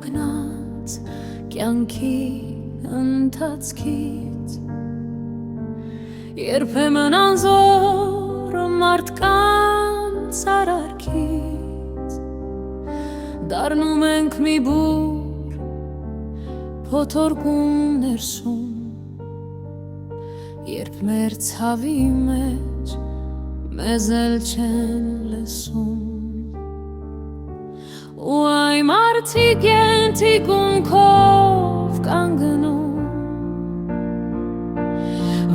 հոգնած կյանքի ընթացքից երբեմն անզոր մարդկանց արարքից դառնում ենք մի բուր փոթորկում ներսում երբ մեր ցավի մեջ մեզ էլ չեն լսում ու այ մարդիկ են թիկունքով կանգնում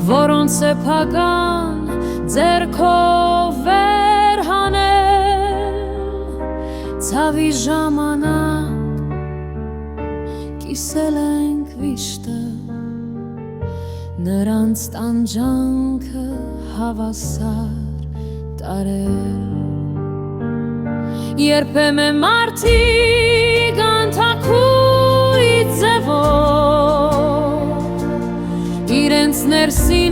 որոնց սեփական ձեռքով վեր հանել ցավի ժամանակ կիսել ենք վիշտը նրանց տանջանքը հավասար տարել երբեմն մարդիկ անթաքույց ձևով իրենց ներսի